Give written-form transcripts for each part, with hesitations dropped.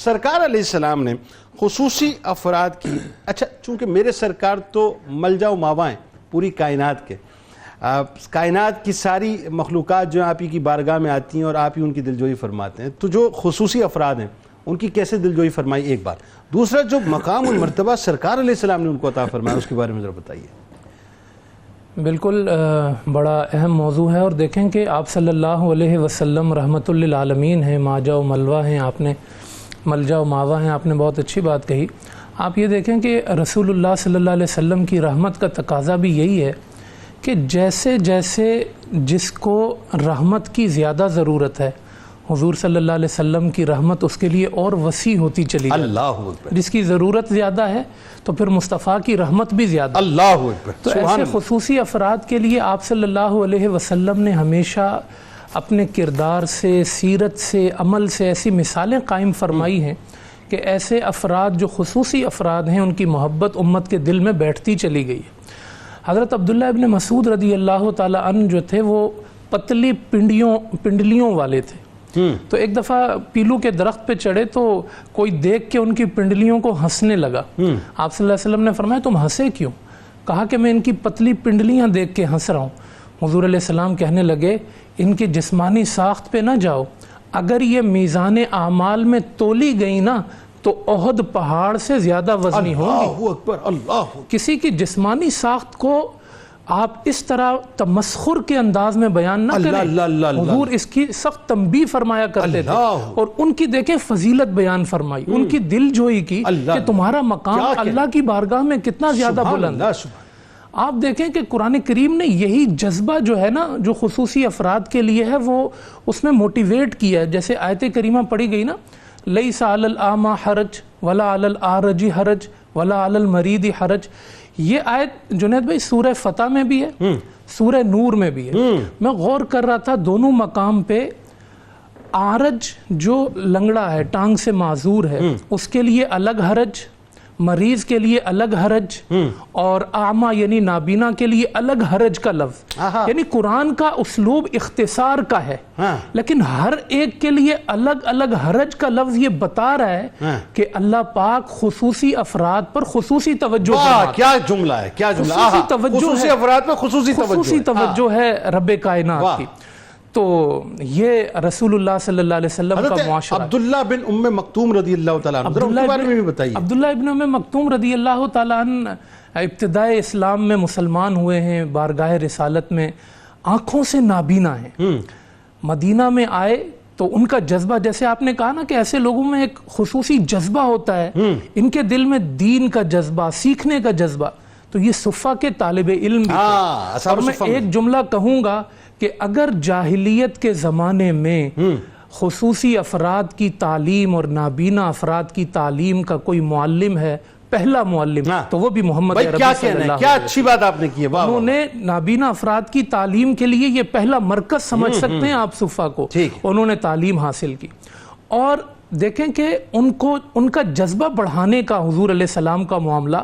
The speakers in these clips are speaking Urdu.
سرکار علیہ السلام نے خصوصی افراد کی، اچھا چونکہ میرے سرکار تو ملجا و ماوا ہیں پوری کائنات کے، کائنات کی ساری مخلوقات جو آپ ہی کی بارگاہ میں آتی ہیں اور آپ ہی ان کی دلجوئی فرماتے ہیں، تو جو خصوصی افراد ہیں ان کی کیسے دلجوئی فرمائی، ایک بات. دوسرا جو مقام اور مرتبہ سرکار علیہ السلام نے ان کو عطا فرمایا اس کے بارے میں ذرا بتائیے. بالکل بڑا اہم موضوع ہے، اور دیکھیں کہ آپ صلی اللہ علیہ وسلم رحمت للعالمین ہیں، ماجا و ملوا ہیں، آپ نے ملجا و ماوا ہیں، آپ نے بہت اچھی بات کہی. آپ یہ دیکھیں کہ رسول اللہ صلی اللہ علیہ وسلم کی رحمت کا تقاضا بھی یہی ہے کہ جیسے جیسے جس کو رحمت کی زیادہ ضرورت ہے، حضور صلی اللہ علیہ وسلم کی رحمت اس کے لیے اور وسیع ہوتی چلی جاتی ہے. اللہ اکبر. جس کی ضرورت زیادہ ہے تو پھر مصطفیٰ کی رحمت بھی زیادہ. اللہ اکبر. تو ایسے خصوصی افراد کے لیے آپ صلی اللہ علیہ وسلم نے ہمیشہ اپنے کردار سے، سیرت سے، عمل سے ایسی مثالیں قائم فرمائی ہیں کہ ایسے افراد جو خصوصی افراد ہیں ان کی محبت امت کے دل میں بیٹھتی چلی گئی ہے. حضرت عبداللہ ابن مسعود رضی اللہ تعالی عنہ جو تھے وہ پتلی پنڈلیوں والے تھے. تو ایک دفعہ پیلو کے درخت پہ چڑھے تو کوئی دیکھ کے ان کی پنڈلیوں کو ہنسنے لگا. آپ صلی اللہ علیہ وسلم نے فرمایا تم ہنسے کیوں؟ کہا کہ میں ان کی پتلی پنڈلیاں دیکھ کے ہنس رہا ہوں. حضور علیہ السلام کہنے لگے ان کی جسمانی ساخت پہ نہ جاؤ، اگر یہ میزان اعمال میں تولی گئی نا تو احد پہاڑ سے زیادہ وزنی ہوگی. اللہ اکبر. اللہ کسی کی جسمانی ساخت کو آپ اس طرح تمسخر کے انداز میں بیان نہ کریں. حضور اس کی سخت تنبیہ فرمایا کرتے تھے اور ان کی دیکھیں فضیلت بیان فرمائی، ان کی دل جوئی کی کہ تمہارا مقام اللہ کی بارگاہ میں کتنا زیادہ بلند ہے. آپ دیکھیں کہ قرآن کریم نے یہی جذبہ جو ہے نا جو خصوصی افراد کے لیے ہے وہ اس میں موٹیویٹ کیا ہے. جیسے آیت کریمہ پڑھی گئی نا، لیس علی الاعمی حرج ولا علی الاعرج حرج ولا علی المریض حرج. یہ آیت جنید بھائی سورہ فتح میں بھی ہے، سورہ نور میں بھی ہے. میں غور کر رہا تھا دونوں مقام پہ عارج جو لنگڑا ہے، ٹانگ سے معذور ہے، اس کے لیے الگ حرج، مریض کے لیے الگ حرج، اور اعمیٰ یعنی نابینا کے لیے الگ حرج کا لفظ. یعنی قرآن کا اسلوب اختصار کا ہے لیکن ہر ایک کے لیے الگ الگ حرج کا لفظ یہ بتا رہا ہے کہ اللہ پاک خصوصی افراد پر خصوصی توجہ. کیا جملہ ہے، کیا جملہ. خصوصی افراد پر خصوصی توجہ ہے رب کائنات کی. تو یہ رسول اللہ صلی اللہ علیہ وسلم کا معاشرہ. عبداللہ بن ام مکتوم رضی اللہ تعالیٰ عنہ کے بارے میں بھی بتائیے. عبداللہ ابن ام مکتوم رضی اللہ تعالیٰ عنہ ابتدائے اسلام میں مسلمان ہوئے ہیں، بارگاہ رسالت میں آنکھوں سے نابینا ہیں. مدینہ میں آئے تو ان کا جذبہ، جیسے آپ نے کہا نا کہ ایسے لوگوں میں ایک خصوصی جذبہ ہوتا ہے، ان کے دل میں دین کا جذبہ، سیکھنے کا جذبہ. تو یہ صفہ کے طالب علم بھی تھے. اور میں ایک جملہ کہوں گا کہ اگر جاہلیت کے زمانے میں خصوصی افراد کی تعلیم اور نابینا افراد کی تعلیم کا کوئی معلم ہے، پہلا معلم، تو وہ بھی محمد عربی صلی اللہ علیہ وسلم. کیا اچھی بات آپ نے کی ہے. انہوں نے نابینا افراد کی تعلیم کے لیے یہ پہلا مرکز سمجھ سکتے ہیں آپ صفہ کو، انہوں نے تعلیم حاصل کی. اور دیکھیں کہ ان کا جذبہ بڑھانے کا حضور علیہ السلام کا معاملہ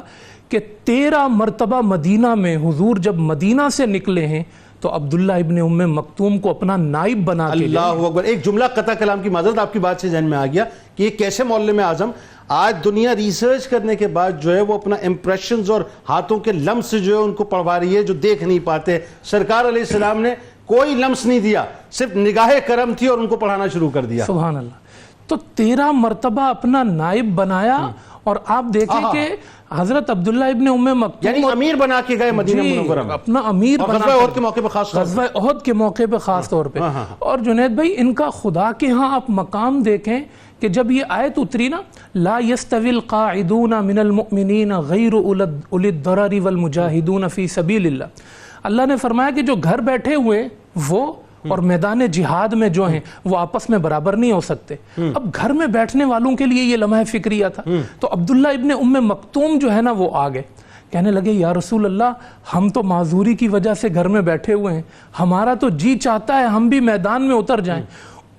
کہ 13 مرتبہ مدینہ میں حضور جب مدینہ سے نکلے ہیں تو عبداللہ ابن ام مکتوم کو اپنا نائب بنا کے. اللہ اکبر. ایک جملہ قطع کلام کی معذرت، آپ کی بات سے ذہن میں آ گیا کہ یہ کیسے معلم اعظم آج دنیا ریسرچ کرنے کے بعد جو ہے وہ اپنا امپریشنز اور ہاتھوں کے لمس جو ہے ان کو پڑھوا رہی ہے جو دیکھ نہیں پاتے. سرکار علیہ السلام نے کوئی لمس نہیں دیا، صرف نگاہ کرم تھی اور ان کو پڑھانا شروع کر دیا. سبحان اللہ. تو 13 مرتبہ اپنا نائب بنایا. اور آپ دیکھیں کہ حضرت عبداللہ ابن ام مکتوم یعنی امیر بنا کے گئے مدینہ منورہ میں، اپنا امیر بنا غزوہ احد کے موقع پہ خاص طور پہ، غزوہ احد کے موقع پہ خاص طور پہ. اور جنید بھائی ان کا خدا کے ہاں آپ مقام دیکھیں کہ جب یہ آیت اتری نا، لا يستوی القاعدون من المؤمنین غیر اولی الضرر والمجاہدون فی سبیل اللہ. اللہ نے فرمایا کہ جو گھر بیٹھے ہوئے وہ اور میدان جہاد میں جو ہیں وہ آپس میں برابر نہیں ہو سکتے. اب گھر میں بیٹھنے والوں کے لیے یہ لمحہ فکریہ تھا. تو عبداللہ ابن ام مکتوم جو ہے نا وہ آگے کہنے لگے یا رسول اللہ ہم تو معذوری کی وجہ سے گھر میں بیٹھے ہوئے ہیں، ہمارا تو جی چاہتا ہے ہم بھی میدان میں اتر جائیں.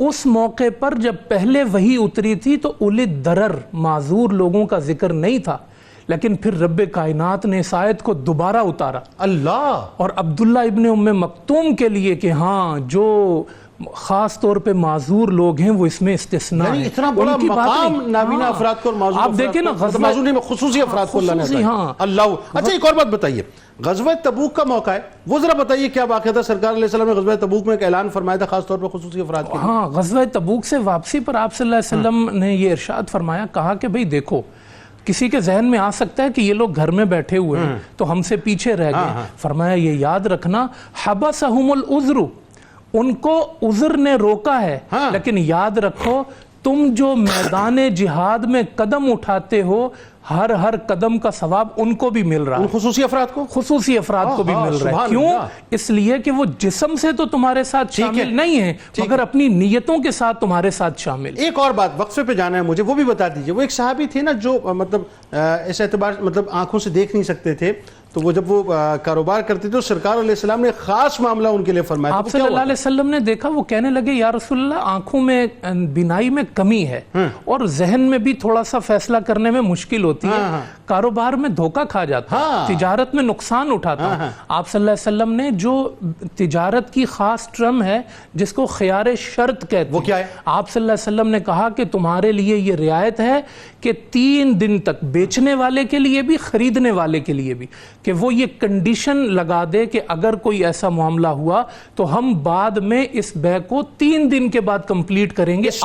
اس موقع پر جب پہلے وحی اتری تھی تو اولی الضرر معذور لوگوں کا ذکر نہیں تھا، لیکن پھر رب کائنات نے اس آیت کو دوبارہ اتارا. اللہ. اور عبداللہ ابن ام مکتوم کے لیے کہ ہاں جو خاص طور پہ معذور لوگ ہیں وہ اس میں استثناء ہیں. اتنا بڑا مقام نابینا افراد کو اور معذور آپ دیکھیں نا معذور نہیں خصوصی افراد کو اللہ نے عطا کیا. اللہ. اچھا ایک اور بات بتائیے, غزوہ تبوک کا موقع ہے, وہ ذرا بتائیے کیا واقعہ تھا؟ سرکار علیہ السلام نے غزوہ تبوک میں ایک اعلان فرمایا تھا خاص طور پر خصوصی افراد کے لیے. ہاں, غزوہ تبوک سے واپسی پر آپ صلی اللہ علیہ وسلم نے یہ ارشاد فرمایا, کہا کہ بھئی دیکھو کسی کے ذہن میں آ سکتا ہے کہ یہ لوگ گھر میں بیٹھے ہوئے ہیں تو ہم سے پیچھے رہ گئے. فرمایا یہ یاد رکھنا, حبسہم العذر, ان کو عذر نے روکا ہے, لیکن یاد رکھو تم جو میدان جہاد میں قدم اٹھاتے ہو ہر قدم کا ثواب ان کو بھی مل رہا ہے, خصوصی افراد کو, خصوصی افراد کو بھی مل رہا ہے. کیوں؟ اس لیے کہ وہ جسم سے تو تمہارے ساتھ شامل نہیں ہیں مگر اپنی نیتوں کے ساتھ تمہارے ساتھ شامل. ایک اور بات وقفے پہ جانا ہے مجھے, وہ بھی بتا دیجئے. وہ ایک صحابی تھے نا جو مطلب اس اعتبار مطلب آنکھوں سے دیکھ نہیں سکتے تھے, تو وہ جب وہ کاروبار کرتے تھے تو سرکار علیہ السلام نے خاص معاملہ ان کے لیے فرمایا. آپ صلی اللہ علیہ وسلم نے دیکھا, وہ کہنے لگے یا رسول اللہ آنکھوں میں بینائی میں کمی ہے اور ذہن میں بھی تھوڑا سا فیصلہ کرنے میں مشکل ہوتی ہے, کاروبار میں دھوکہ کھا جاتا ہے, تجارت میں نقصان اٹھاتا ہوں. آپ صلی اللہ علیہ وسلم نے جو تجارت کی خاص ٹرم ہے جس کو خیار شرط کہتے ہیں, وہ کیا ہے؟ آپ صلی اللہ علیہ وسلم نے کہا کہ تمہارے لیے یہ رعایت ہے کہ 3 دن تک بیچنے والے کے لیے بھی خریدنے والے کے لیے بھی کہ وہ یہ کنڈیشن لگا دے کہ اگر کوئی ایسا معاملہ ہوا تو ہم بعد میں اس بے کو 3 دن کے بعد کمپلیٹ کریں گے. اس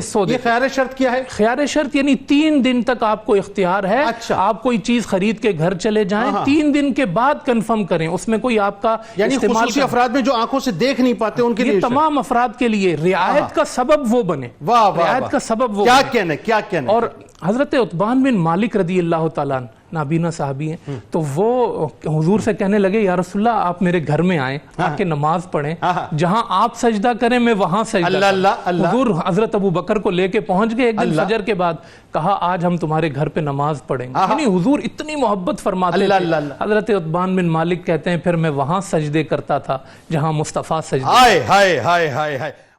سودے یہ خیار شرط کیا ہے؟ خیار شرط یعنی 3 دن تک آپ کو اختیار ہے, آپ کوئی چیز خرید کے گھر چلے جائیں, 3 دن کے بعد کنفرم کریں, اس میں کوئی آپ کا یعنی خصوصی افراد میں جو آنکھوں سے دیکھ نہیں پاتے ان کے لیے, تمام افراد کے لیے رعایت کا سبب وہ بنے. رعایت کا سبب وہ کیا کہنے. اور حضرت عتبان بن مالک رضی اللہ تعالیٰ نابینا صحابی ہیں, تو وہ حضور سے کہنے لگے یا رسول اللہ آپ میرے گھر میں آئیں, آ کے نماز پڑھیں, جہاں آپ سجدہ کریں میں وہاں سجدہ کریں. حضور حضرت ابو بکر کو لے کے پہنچ گئے ایک دن فجر کے بعد, کہا آج ہم تمہارے گھر پہ نماز پڑھیں گے. یعنی حضور اتنی محبت فرماتے تھے. حضرت عتبان بن مالک کہتے ہیں پھر میں وہاں سجدے کرتا تھا جہاں مصطفیٰ سجدے.